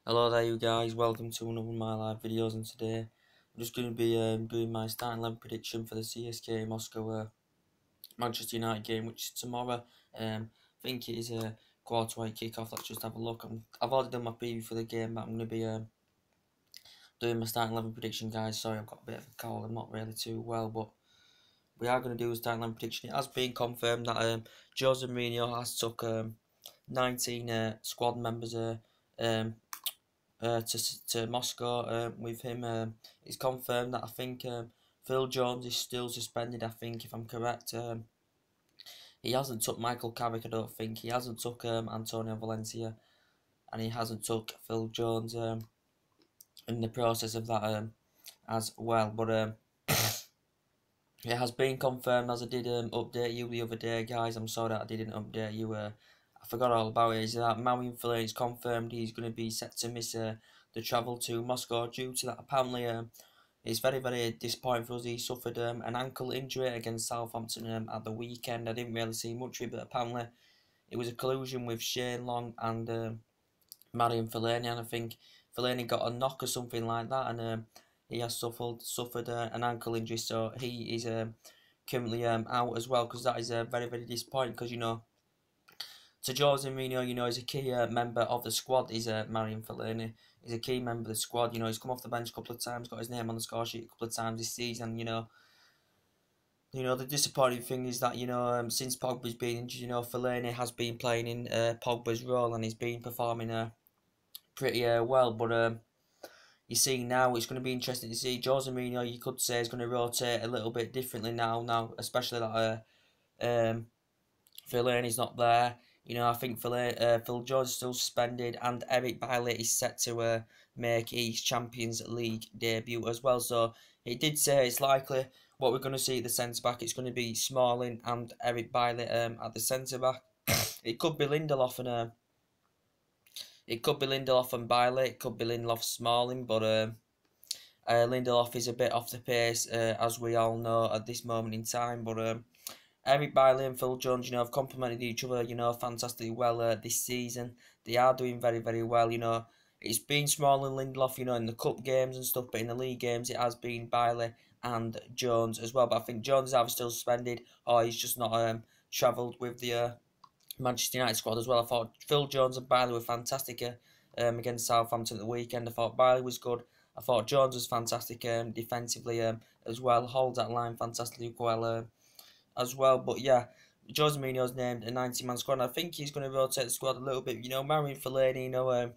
Hello there you guys, welcome to another of my live videos, and today I'm just going to be doing my starting 11 prediction for the Cska Moscow Manchester United game, which is tomorrow. I think it is a quarter 8 kick-off. Let's just have a look. I've already done my preview for the game, but I'm going to be doing my starting 11 prediction, guys. Sorry, I've got a bit of a cold, I'm not really too well, but we are going to do a starting 11 prediction. It has been confirmed that Jose Mourinho has took 19 squad members to Moscow with him. It's confirmed that I think Phil Jones is still suspended. I think, if I'm correct, he hasn't took Michael Carrick. I don't think he hasn't took Antonio Valencia, and he hasn't took Phil Jones in the process of that as well. But it has been confirmed, as I did update you the other day, guys. I'm sorry that I didn't update you. I forgot all about it. Is that Marian Fellaini is confirmed he's going to be set to miss the travel to Moscow due to that. Apparently, it's very, very disappointing for us. He suffered an ankle injury against Southampton at the weekend. I didn't really see much of it, but apparently it was a collusion with Shane Long and Marian Fellaini, and I think Fellaini got a knock or something like that, and he has suffered an ankle injury, so he is currently out as well, because that is very, very disappointing, because, you know, to Jose Mourinho, you know, he's a key member of the squad. He's Marian Fellaini. He's a key member of the squad. You know, he's come off the bench a couple of times, got his name on the score sheet a couple of times this season. You know, the disappointing thing is that, you know, since Pogba's been injured, you know, Fellaini has been playing in Pogba's role, and he's been performing pretty well. But you see now, it's going to be interesting to see. Jose Mourinho, you could say, is going to rotate a little bit differently now, especially that Fellaini's not there. You know, I think Phil Jones is still suspended, and Eric Bailly is set to make his Champions League debut as well. So he did say it's likely what we're going to see at the centre back. It's going to be Smalling and Eric Bailly at the centre back. It could be Lindelof and Bailly. It could be Lindelof Smalling, but Lindelof is a bit off the pace, as we all know at this moment in time. But Eric Bailly and Phil Jones, you know, have complemented each other, you know, fantastically well this season. They are doing very, very well, you know. It's been Small and Lindelof, you know, in the cup games and stuff, but in the league games it has been Bailly and Jones as well. But I think Jones is either still suspended or he's just not travelled with the Manchester United squad as well. I thought Phil Jones and Bailly were fantastic against Southampton at the weekend. I thought Bailly was good. I thought Jones was fantastic defensively as well. Holds that line fantastically well as well. But yeah, Jose Mourinho's named a 90-man squad, and I think he's going to rotate the squad a little bit. You know, Marian Fellaini, you know,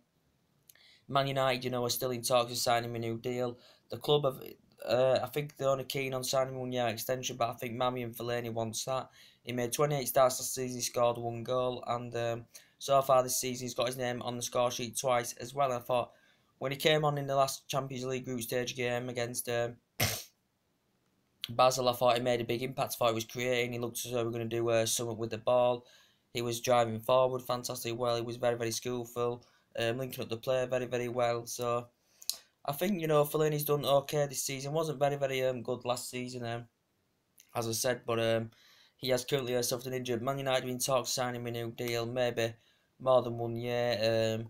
Man United, you know, are still in talks of signing him a new deal. The club have, I think they're only keen on signing him 1 year extension, but I think Marian Fellaini wants that. He made 28 starts last season, he scored 1 goal, and so far this season he's got his name on the score sheet twice as well. I thought when he came on in the last Champions League group stage game against Basel, I thought he made a big impact. I thought he was creating. He looked as though we were going to do something with the ball. He was driving forward fantastically well. He was very, very skillful, linking up the play very, very well. So I think, you know, Fellaini's done okay this season. Wasn't very, very good last season, as I said, but he has currently suffered an injury. Man United have been talks signing him a new deal, maybe more than 1 year.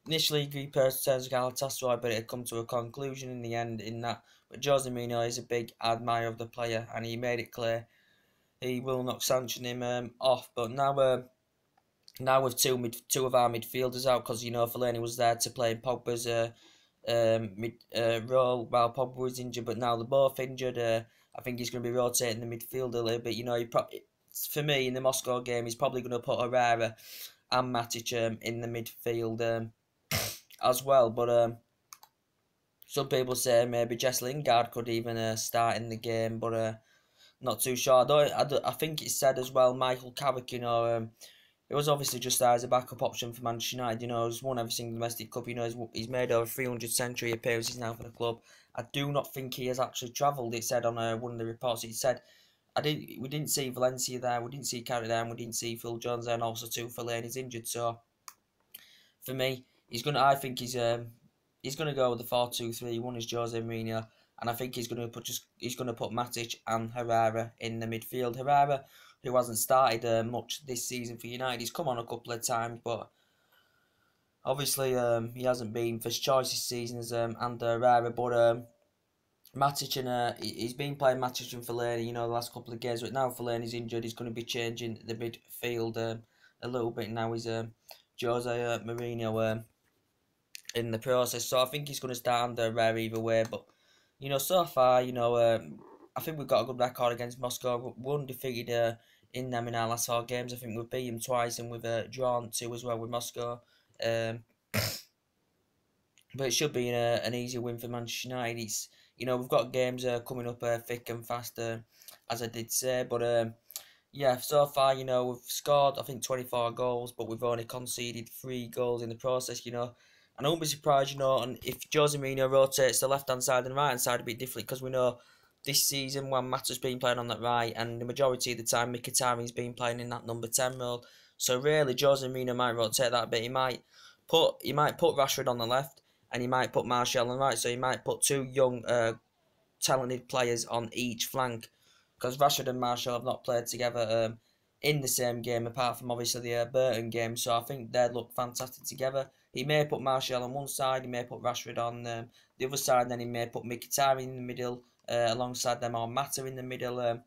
Initially agreed terms with Galatasaray, but it had come to a conclusion in the end in that. But Jose Mourinho is a big admirer of the player, and he made it clear he will not sanction him off. But now with two of our midfielders out, because, you know, Fellaini was there to play in Pogba's role while Pogba was injured, but now they're both injured. I think he's going to be rotating the midfield a little bit. You know, for me in the Moscow game, he's probably going to put Herrera and Matic in the midfield as well. But some people say maybe Jess Lingard could even start in the game, but not too sure. I think it's said as well, Michael Carrick, you know, it was obviously just there as a backup option for Manchester United. You know, he's won every single domestic cup. You know, he's made over 300 century appearances now for the club. I do not think he has actually travelled. It said on one of the reports, it said we didn't see Valencia there, we didn't see Carrick there, and we didn't see Phil Jones there, and also too Fellaini's injured. So for me, I think he's gonna go with the 4-2-3. One is Jose Mourinho, and I think he's gonna put Matic and Herrera in the midfield. Herrera, who hasn't started much this season for United, he's come on a couple of times, but obviously he hasn't been first choice this season as Ander Herrera, but Matic and he's been playing Matic and Fellaini, you know, the last couple of games, but now Fellaini's injured, he's going to be changing the midfield a little bit now. He's Jose Mourinho in the process, so I think he's going to start Under Herrera either way. But you know, so far, you know, I think we've got a good record against Moscow. We're undefeated in them in our last 4 games. I think we've beat them twice and we've drawn 2 as well with Moscow. But it should be an easy win for Manchester United. It's, you know, we've got games coming up thick and fast, as I did say. But yeah, so far, you know, we've scored, I think, 24 goals, but we've only conceded 3 goals in the process, you know. And I won't be surprised, you know, and if Jose Mourinho rotates the left-hand side and the right-hand side a bit differently, because we know this season when Mata's been playing on that right, and the majority of the time Mkhitaryan's been playing in that number 10 role. So really, Jose Mourinho might rotate that a bit. He might put Rashford on the left, and he might put Martial on the right. So he might put 2 young, talented players on each flank, because Rashford and Martial have not played together in the same game, apart from obviously the Burton game. So I think they'd look fantastic together. He may put Martial on one side, he may put Rashford on the other side, and then he may put Mkhitaryan in the middle alongside them, or Mata in the middle,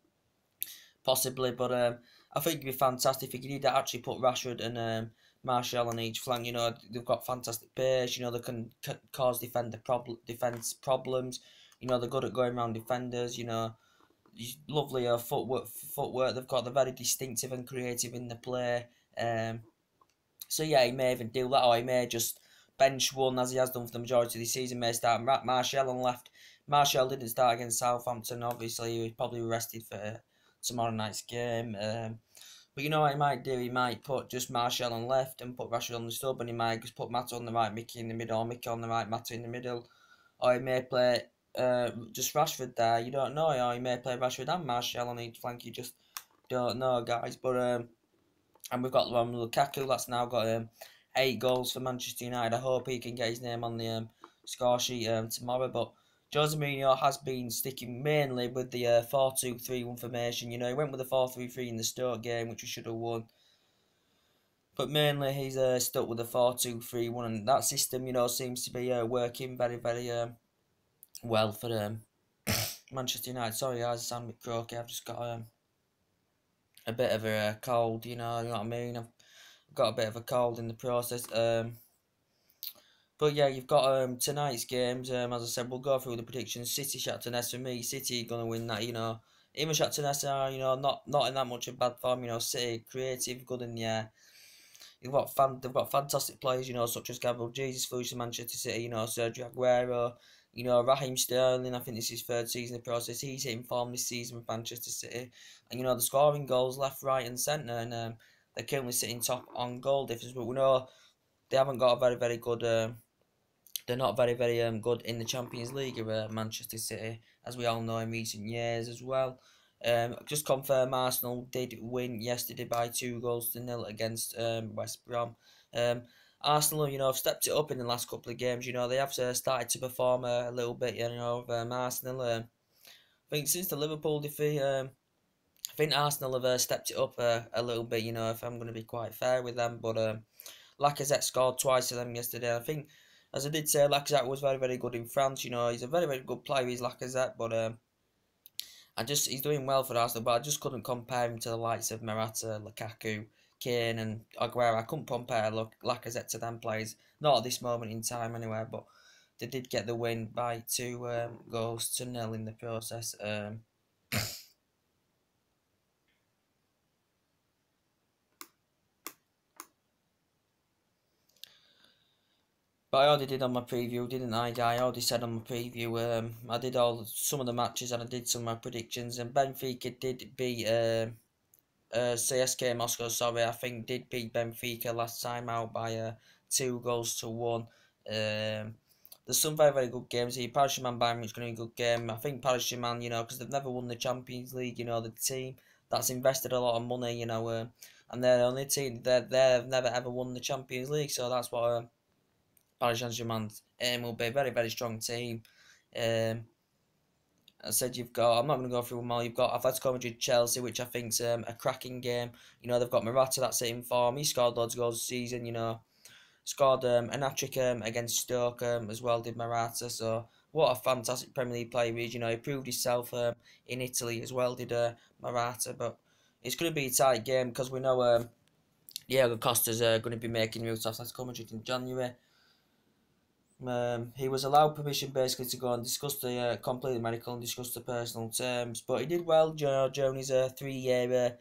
possibly. But I think it'd be fantastic if you could either actually put Rashford and Martial on each flank. You know, they've got fantastic pace. You know, they can cause defense problems. You know, they're good at going around defenders. You know, lovely footwork. They've got, they're very distinctive and creative in the play. So yeah, he may even do that, or he may just bench one as he has done for the majority of the season. May start Martial on left. Martial didn't start against Southampton. Obviously, he was probably rested for tomorrow night's game. But you know what he might do? He might put just Martial on left and put Rashford on the sub, and he might just put Mata on the right, Mickey in the middle, or Mickey on the right, Mata in the middle. Or he may play just Rashford there. You don't know. Or he may play Rashford and Martial on each flank. You just don't know, guys. But and we've got Lukaku. That's now got 8 goals for Manchester United. I hope he can get his name on the score sheet tomorrow. But Jose Mourinho has been sticking mainly with the 4-2-3-1 formation. You know, he went with the 4-3-3 in the Stoke game, which we should have won. But mainly he's stuck with the 4-2-3-1, and that system, you know, seems to be working very, very well for Manchester United. Sorry guys, I sound a bit croaky. I've just got a bit of a cold, you know what I mean? I've got a bit of a cold in the process. But yeah, you've got tonight's games. As I said, we'll go through the predictions. City, Shakhtar Donetsk, for me, City gonna win that. You know, even Shakhtar Donetsk are, you know, not in that much of bad form. You know, City creative, good in the air. They've got fantastic players. You know, such as Gabriel Jesus, who's to Manchester City. You know, Sergio Aguero. You know, Raheem Sterling. I think this is his 3rd season in the process. He's hitting form this season with Manchester City, and you know, they're scoring goals left, right, and centre, and they're currently sitting top on goal difference. But we know they haven't got a very, very good. They're not very, very good in the Champions League of Manchester City, as we all know in recent years as well. Just confirm Arsenal did win yesterday by 2-0 against West Brom. Arsenal, you know, have stepped it up in the last couple of games. You know, they have started to perform a little bit, you know, of Arsenal. I think since the Liverpool defeat, I think Arsenal have stepped it up a little bit, you know, if I'm going to be quite fair with them. But Lacazette scored twice for them yesterday. I think, as I did say, Lacazette was very, very good in France. You know, he's a very, very good player, he's Lacazette. But he's doing well for Arsenal. But I just couldn't compare him to the likes of Morata, Lukaku, Kane and Aguero. I couldn't compare Lacazette to them players. Not at this moment in time anyway. But they did get the win by 2-0 in the process. But I already did on my preview, didn't I? I already said on my preview. I did some of the matches and I did some of my predictions. And Benfica did beat CSK Moscow, sorry, I think did beat Benfica last time out by 2 goals to 1. There's some very, very good games here. Paris Saint-Germain Bayern Munich is going to be a good game. I think Paris Saint-Germain, because they've never won the Champions League, the team that's invested a lot of money, and they're the only team, they've never ever won the Champions League, so that's what Paris Saint-Germain's aim will be. A very, very strong team. I said you've got, I'm not going to go through them all, you've got Atletico Madrid Chelsea, which I think's a cracking game. They've got Morata, that's it in form. He scored loads of goals this season, scored an hat-trick against Stoke as well, did Morata. So what a fantastic Premier League player he is. He proved himself in Italy as well, did Morata. But it's going to be a tight game because we know Diego Costa's going to be making moves to Atletico Madrid in January. He was allowed permission basically to go and discuss the complete medical and discuss the personal terms, but he did well during his 3-year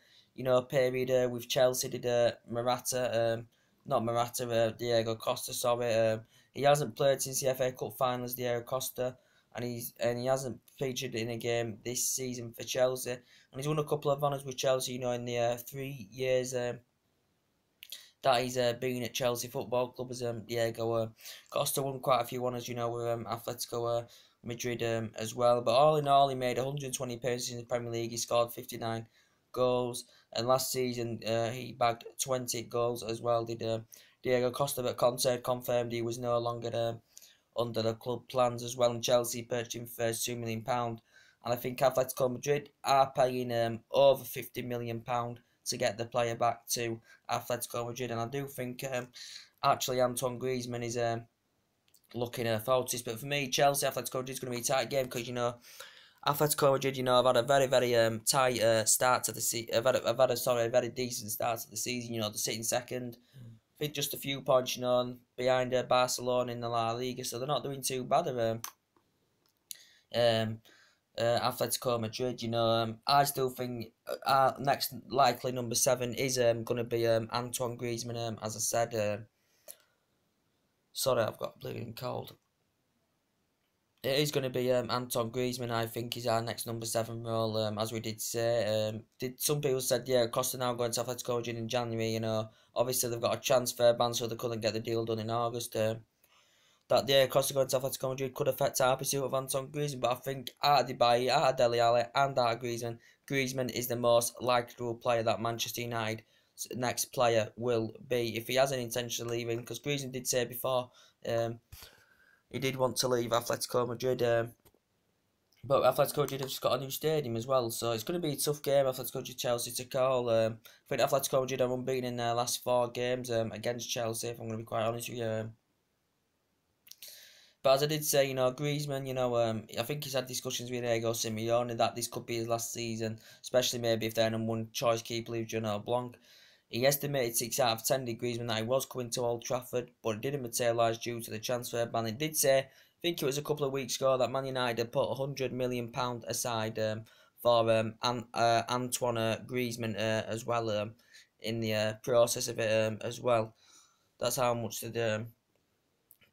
period with Chelsea. Did Morata, not Morata, Diego Costa, sorry. He hasn't played since the FA Cup final as Diego Costa, and he hasn't featured in a game this season for Chelsea, and he's won a couple of honours with Chelsea, in the 3 years that he's been at Chelsea Football Club. As Diego Costa won quite a few honours, with Atletico Madrid as well. But all in all, he made 120 appearances in the Premier League. He scored 59 goals, and last season he bagged 20 goals as well. Did Diego Costa? But Conte confirmed he was no longer under the club plans as well, and Chelsea purchased him for £2 million. And I think Atletico Madrid are paying over £50 million to get the player back to Atletico Madrid, and I do think actually Antoine Griezmann is looking forward to this. But for me, Chelsea Atletico Madrid is going to be a tight game because Atletico Madrid, have had a very, very tight start to the season. I've had a very decent start to the season. They're sitting second. I think just a few points, behind Barcelona in the La Liga, so they're not doing too bad. Atletico Madrid, I still think our next likely number 7 is going to be Antoine Griezmann. As I said, sorry, I've got a bleeding cold. It is going to be Antoine Griezmann. I think is our next number 7 role. As we did say, some people said Costa now going to Atletico Madrid in January. Obviously they've got a transfer ban, so they couldn't get the deal done in August. That Costa going to Atletico Madrid could affect our pursuit of Antoine Griezmann, but I think out of Debay, out of Dele Alli, and out of Griezmann is the most likable player that Manchester United's next player will be if he has an intention of leaving. Because Griezmann did say before he did want to leave Atletico Madrid, but Atletico Madrid have just got a new stadium as well, so it's going to be a tough game. Atletico Madrid Chelsea to call. I think Atletico Madrid are unbeaten in their last 4 games against Chelsea, if I'm going to be quite honest with you. But as I did say, Griezmann, I think he's had discussions with Diego Simeone that this could be his last season, especially maybe if their number 1 choice keeper leaves Blanc. He estimated 6 out of 10 did Griezmann that he was coming to Old Trafford, but it didn't materialise due to the transfer ban. It did say, I think it was a couple of weeks ago, that Man United had put £100 million aside for Antoine Griezmann as well in the process of it as well. That's how much they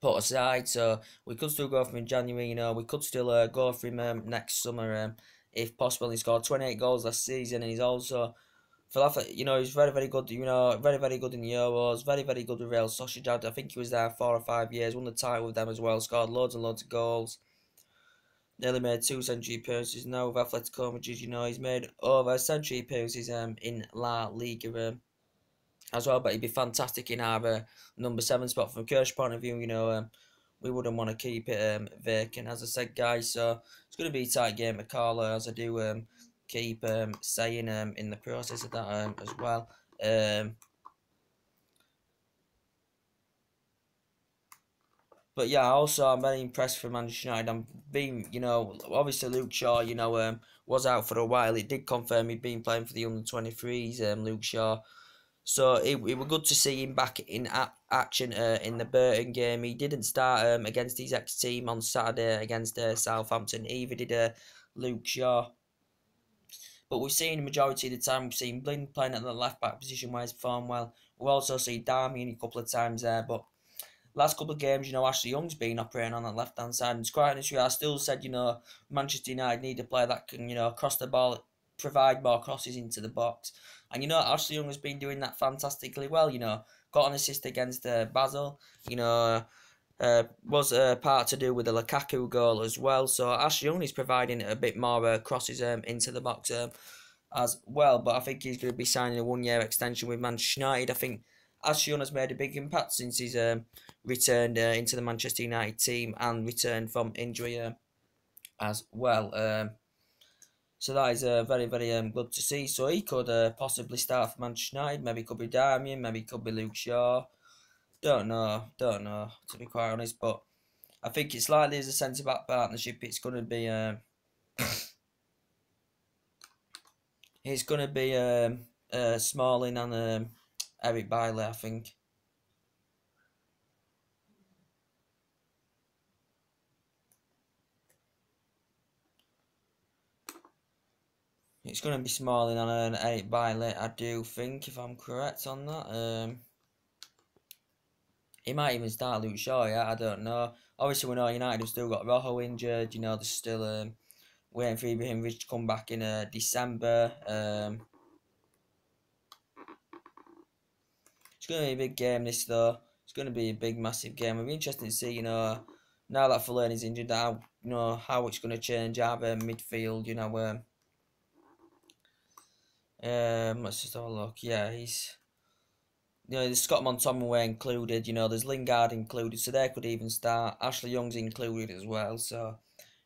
put aside, so we could still go for him in January. We could still go for him next summer if possible. He scored 28 goals last season, and he's also he's very, very good. Very, very good in the Euros. Very, very good with Real Sociedad. I think he was there 4 or 5 years. Won the title with them as well. Scored loads and loads of goals. Nearly made 2 century appearances now with Atletico Madrid. He's made over century appearances in La Liga as well, but he'd be fantastic in our number 7 spot. From a Kirsch point of view, we wouldn't want to keep it vacant, as I said, guys. So it's going to be a tight game to call, as I do keep saying in the process of that as well. But yeah, also I'm very impressed with Manchester United. I'm being, obviously Luke Shaw, was out for a while. It did confirm he'd been playing for the under-23s, Luke Shaw. So it was good to see him back in action in the Burton game. He didn't start against his ex-team on Saturday against Southampton. Either did Luke Shaw. But we've seen the majority of the time, we've seen Blind playing at the left-back position where he's performed well. We've also seen Darmian a couple of times there. But last couple of games, Ashley Young's been operating on that left-hand side. And it's quite honest with you, I still said, Manchester United need a player that can, cross the ball provide more crosses into the box. And you know, Ashley Young has been doing that fantastically well. You know, got an assist against Basel. You know, was part to do with the Lukaku goal as well. So Ashley Young is providing a bit more crosses into the box as well. But I think he's going to be signing a 1 year extension with Manchester United. I think Ashley Young has made a big impact since he's returned into the Manchester United team and returned from injury as well. So that is very, very good to see. So he could possibly start for Manchester United. Maybe it could be Damien. Maybe it could be Luke Shaw. Don't know, to be quite honest. But I think it's likely as a centre back partnership. It's going to be Smalling and Eric Bailey, I think. It's going to be Smalling and Eric Bailey, I do think, if I'm correct on that. He might even start Luke Shaw, yeah, I don't know. Obviously, we know United have still got Rojo injured. You know, they're still waiting for Ibrahimovic to come back in December. It's going to be a big game, this, though. It's going to be a big, massive game. It'll be interesting to see, you know, now that Fellaini's injured, how it's going to change our midfield, you know. Let's just have a look. Yeah, he's... You know, there's Scott McTominay included, you know, there's Lingard included, so they could even start. Ashley Young's included as well, so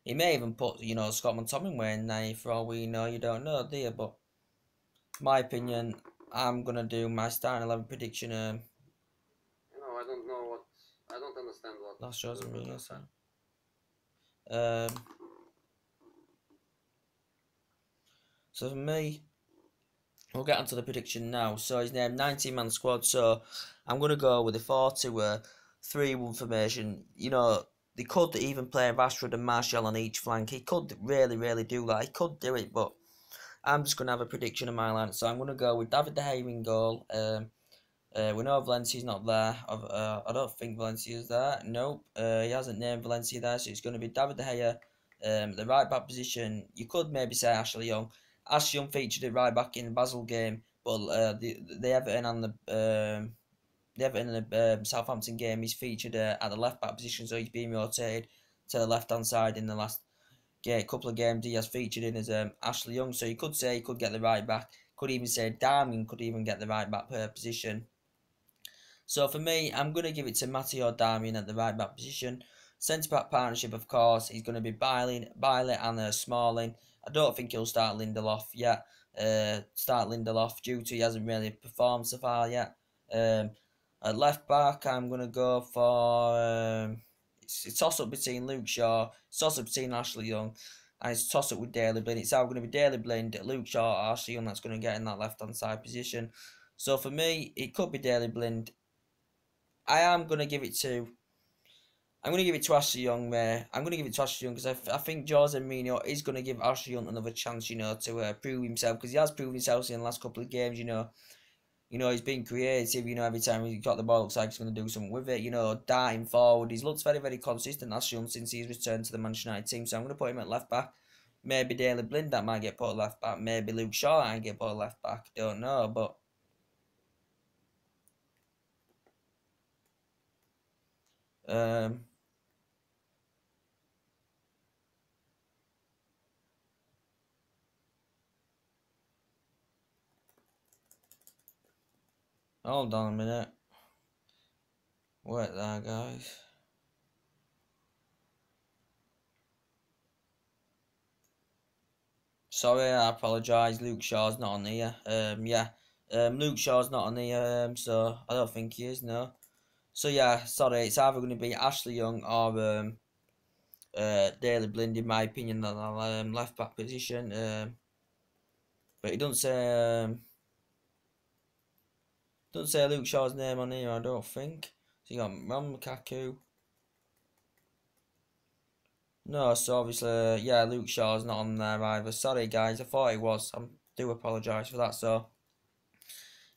he may even put, you know, Scott McTominay in there for all we know. You don't know, do you? But my opinion, I'm gonna do my starting 11 prediction. No, I don't know what. I don't understand what. Last shows and really So for me, we'll get onto the prediction now. So he's named 19-man squad. So I'm gonna go with a 4-2-3-1 formation. You know, they could even play Rashford and Martial on each flank. He could really do that. He could do it, but I'm just going to have a prediction of my line. So I'm going to go with David De Gea in goal. We know Valencia's not there. I don't think Valencia's there. Nope. He hasn't named Valencia there, so it's going to be David De Gea. The right back position, you could maybe say Ashley Young. Ashley Young featured at right back in the Basel game, but the Everton and the Southampton game, he's featured at the left back position, so he's being rotated to the left hand side in the last couple of games he has featured in as Ashley Young. So you could say he could get the right back. Could even say Darmian could even get the right back position. So for me, I'm going to give it to Matteo Darmian at the right back position. Centre back partnership, of course, he's going to be Bailey and Smalling. I don't think he'll start Lindelof yet. Due to he hasn't really performed so far yet. At left back, I'm going to go for... it's a toss-up between Luke Shaw, it's a toss-up between Ashley Young, and it's a toss-up with Daley Blind. It's either going to be Daley Blind, Luke Shaw, or Ashley Young that's going to get in that left-hand side position. So for me, it could be Daley Blind. I'm going to give it to Ashley Young there. I'm going to give it to Ashley Young because I think Jose Mourinho is going to give Ashley Young another chance, you know, to prove himself, because he has proven himself in the last couple of games, you know. You know, he's been creative, you know, every time he's got the ball, looks like he's going to do something with it, you know, darting forward. He's looked very consistent, Ashley Young, since he's returned to the Manchester United team. So I'm going to put him at left back. Maybe Daley Blind that might get put at left back. Maybe Luke Shaw might get put at left back. Don't know, but... Hold on a minute. Wait there, guys. Sorry, I apologise. Luke Shaw's not on here. Luke Shaw's not on here, so I don't think he is, no. So yeah, sorry, it's either going to be Ashley Young or Daley Blind, in my opinion, that left back position. But it doesn't say Luke Shaw's name on here, I don't think. So you got Lukaku. No, so obviously, yeah, Luke Shaw's not on there either. Sorry, guys, I thought he was. I do apologise for that. So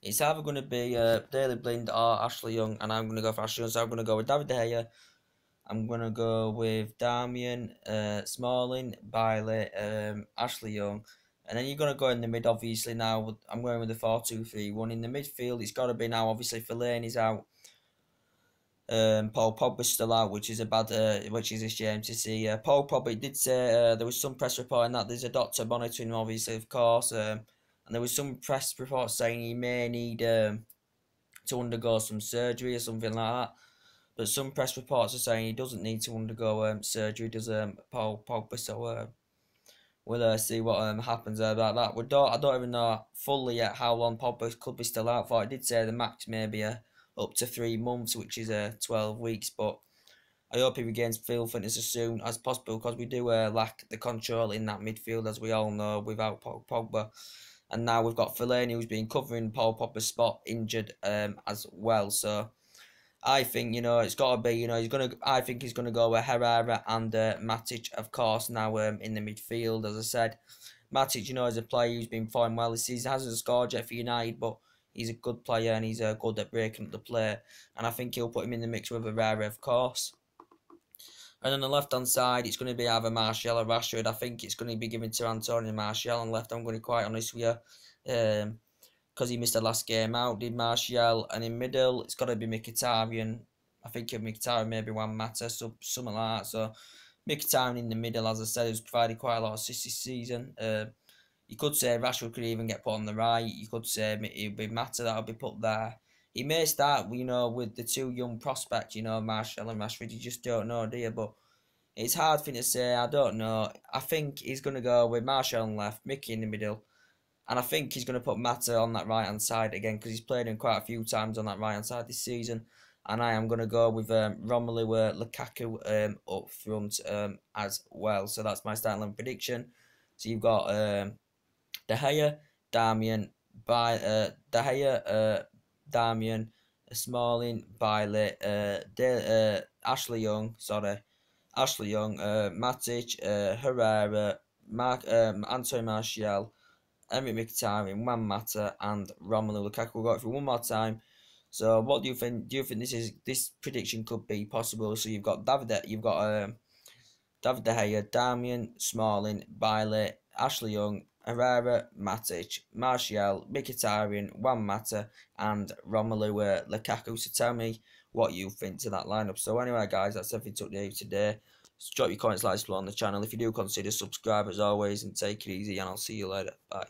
it's either going to be Daley Blind or Ashley Young, and I'm going to go for Ashley Young. So I'm going to go with David De Gea. I'm going to go with Darmian, Smalling, Bailey, Ashley Young, And then you're going to go in the mid, obviously. Now, I'm going with the 4-2-3-1. In the midfield, it's got to be now, obviously, Fellaini's out. Paul Pogba's still out, which is which is a shame to see. Paul Pogba did say there was some press reporting that there's a doctor monitoring him, obviously, of course. And there was some press reports saying he may need to undergo some surgery or something like that. But some press reports are saying he doesn't need to undergo surgery, does Paul Pogba. So we'll see what happens about that. I don't even know fully yet how long Pogba could be still out for. I did say the max maybe up to 3 months, which is 12 weeks. But I hope he regains field fitness as soon as possible, because we do lack the control in that midfield, as we all know, without Pogba. And now we've got Fellaini, who's been covering Paul Pogba's spot, injured as well. So I think, it's got to be, I think he's going to go with Herrera and Matic, of course, now in the midfield. As I said, Matic, is a player who's been performing well this season. Hasn't scored yet for United, but he's a good player and he's good at breaking up the play. And I think he'll put him in the mix with Herrera, of course. And on the left-hand side, it's going to be either Martial or Rashford. I think it's going to be given to Antonio Martial on left. I'm going to be quite honest with you. Because he missed the last game out, did Martial. And in middle, it's got to be Mkhitaryan. I think Mkhitaryan maybe Juan Mata, something like that. So Mkhitaryan in the middle, as I said, has provided quite a lot of assists this season. You could say Rashford could even get put on the right. You could say it would be Mata that'll be put there. He may start, with the two young prospects, Martial and Rashford. You just don't know, do you? But it's hard for me to say. I don't know. I think he's going to go with Martial on left, Mickey in the middle. And I think he's going to put Mata on that right-hand side again, because he's played him quite a few times on that right-hand side this season. And I am going to go with Romelu Lukaku up front as well. So that's my starting 11 prediction. So you've got De Gea, Darmian, Darmian, Smalling, Bailey, Ashley Young, Matic, Herrera, Antonio Martial, Emre Mkhitaryan, Juan Mata, and Romelu Lukaku. We'll go through one more time. So, what do you think? Do you think this prediction could be possible? So you've got David De Gea, Darmian, Smalling, Bailey, Ashley Young, Herrera, Matic, Martial, Mkhitaryan, Juan Mata, and Romelu Lukaku. So tell me what you think to that lineup. So anyway, guys, that's everything to update you today. So drop your comments, like, below on the channel. If you do, consider subscribe as always, and take it easy. And I'll see you later. Bye.